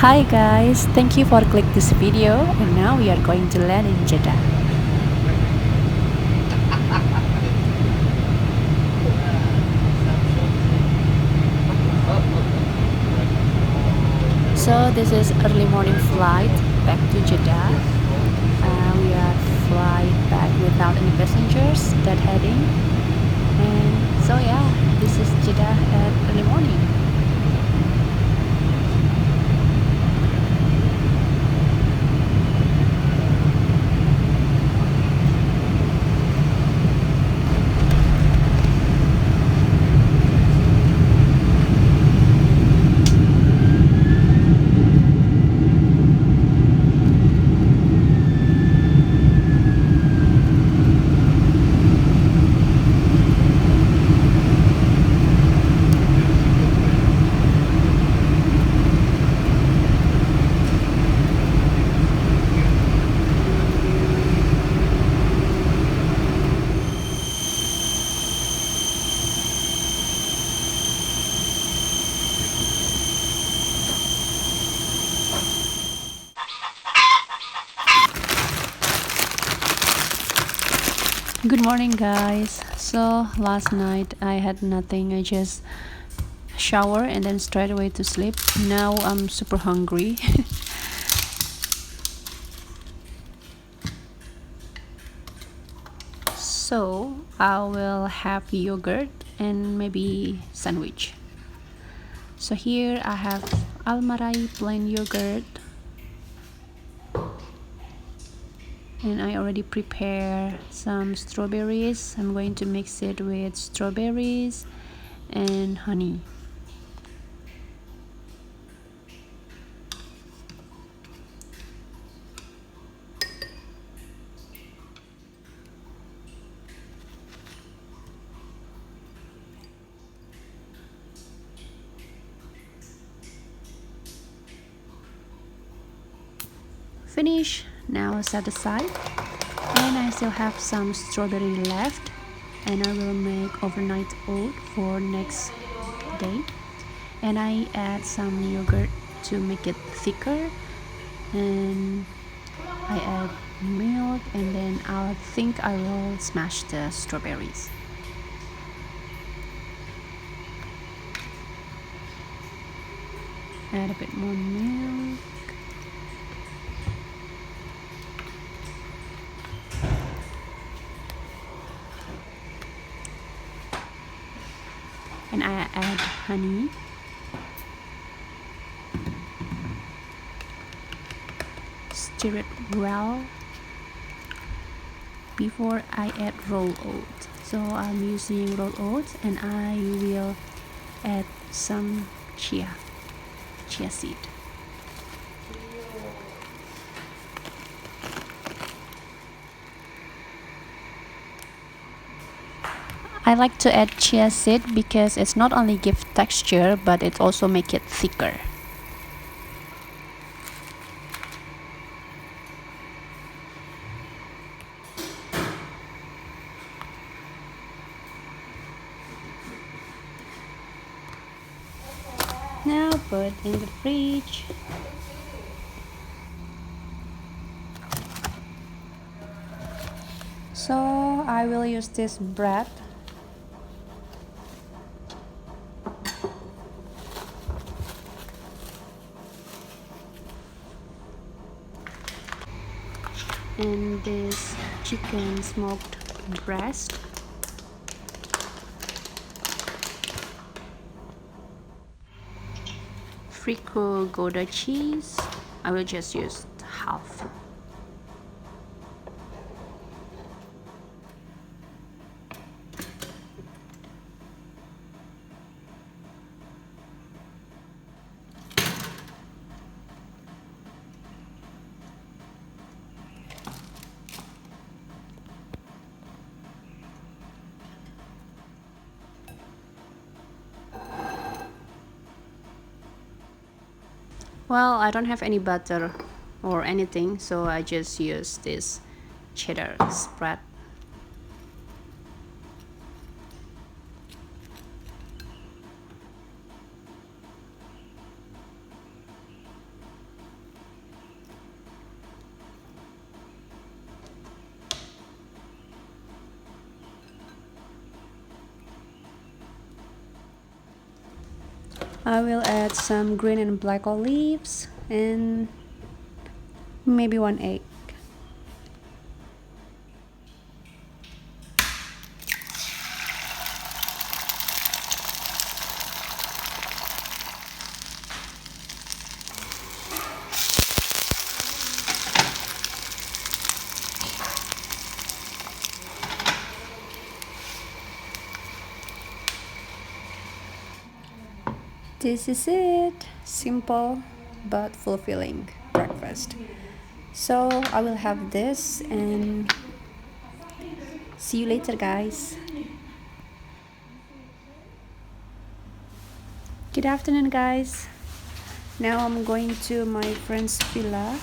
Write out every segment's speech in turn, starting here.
Hi guys, thank you for click this video and now we are going to land in Jeddah. So this is early morning flight back to Jeddah. We are flying back without any passengers that heading. And so yeah, this is Jeddah at early morning. Good morning guys. So last night I had nothing. I just shower and then straight away to sleep. Now I'm super hungry. So I will have yogurt and maybe sandwich. So here I have Almarai plain yogurt, and I already prepare some strawberries. I'm going to mix it with strawberries and honey. Finish. Now set aside, and I still have some strawberry left, and I will make overnight oat for next day. And I add some yogurt to make it thicker, and I add milk, and then I think I will smash the strawberries. Add a bit more milk. And I add honey. Stir it well before I add roll oat. So I'm using roll oats, and I will add some chia seed. I like to add chia seed because it's not only give texture but it also make it thicker. Now put in the fridge. So I will use this bread. And this chicken smoked breast. Frico Gouda cheese. I will just use half. Well, I don't have any butter or anything, so I just use this cheddar spread. I will add some green and black olives and maybe 1 egg. This is it. Simple but fulfilling breakfast. So I will have this and see you later, guys. Good afternoon, guys. Now I'm going to my friend's villa.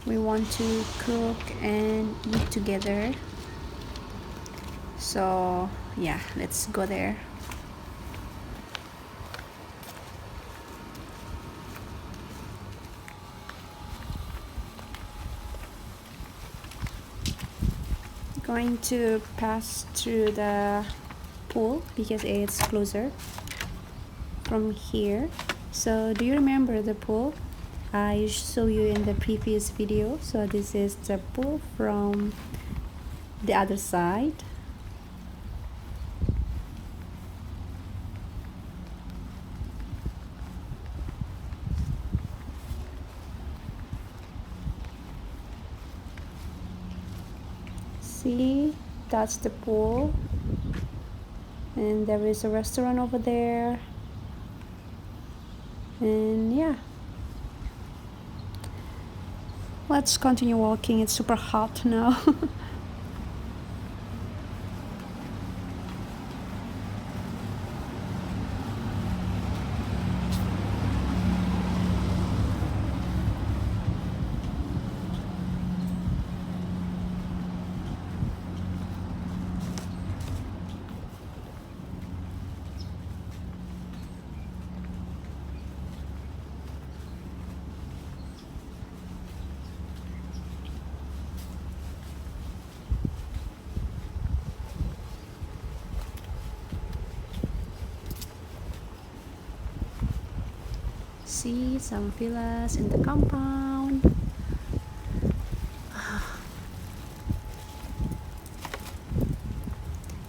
We want to cook and eat together. So yeah, let's go there. Going to pass through the pool because it's closer from here. So do you remember the pool I showed you in the previous video? So this is the pool from the other side. See, that's the pool, and there is a restaurant over there, and yeah, let's continue walking. It's super hot now. See some villas in the compound.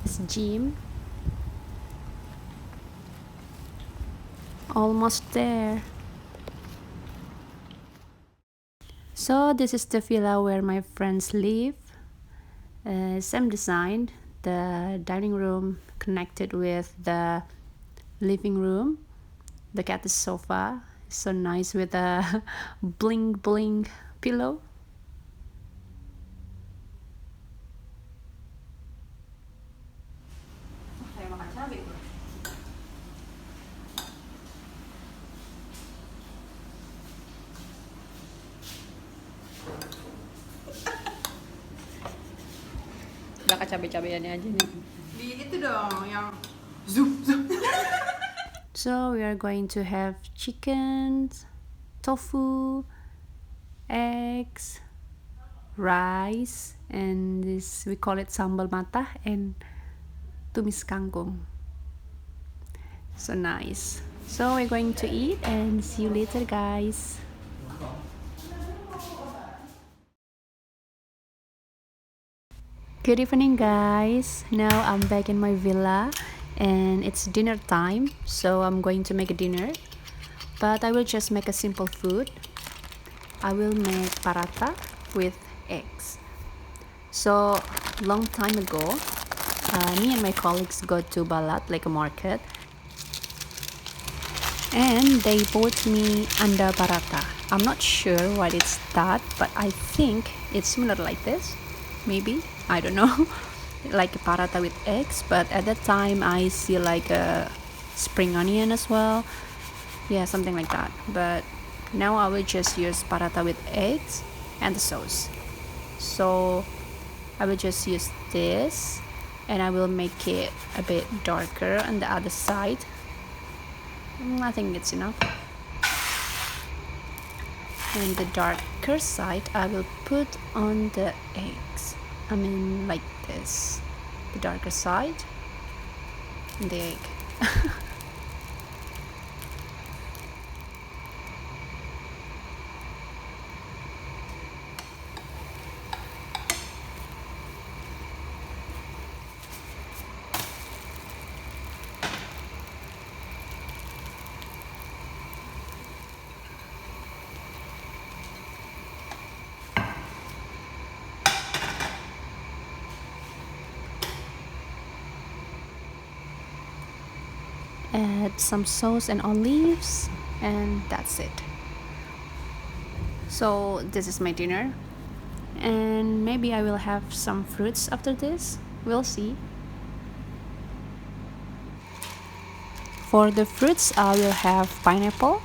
It's gym. Almost there. So this is the villa where my friends live. Same design. The dining room connected with the living room. Look at the sofa. It's so nice with a bling bling pillow. Udah cabai-cabeannya aja nih. Di itu dong yang zoom zoom. So we are going to have chicken, tofu, eggs, rice, and this we call it sambal mata and tumis kangkung. So nice. So we're going to eat and see you later, guys. Good evening, guys. Now I'm back in my villa and it's dinner time, so I'm going to make a dinner, but I will just make a simple food. I will make paratha with eggs. So long time ago, me and my colleagues go to Balat, like a market, and they bought me anda paratha. I'm not sure what it's that, but I think it's similar like this. Maybe, I don't know. Like a paratha with eggs, but at that time I see like a spring onion as well. Yeah, something like that. But now I will just use paratha with eggs and the sauce. So I will just use this and I will make it a bit darker on the other side. I think it's enough. And the darker side I will put on the eggs. I mean like this. The darker side and the egg. add some sauce and olives, and that's it. So this is my dinner, and maybe I will have some fruits after this. We'll see. For the fruits, I will have pineapple.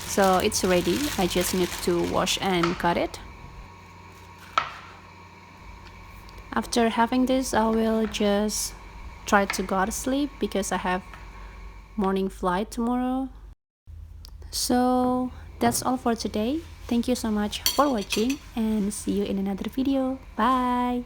So it's ready. I just need to wash and cut it. After having this, I will just try to go to sleep because I have morning flight tomorrow. So that's all for today. Thank you so much for watching, and see you in another video. Bye.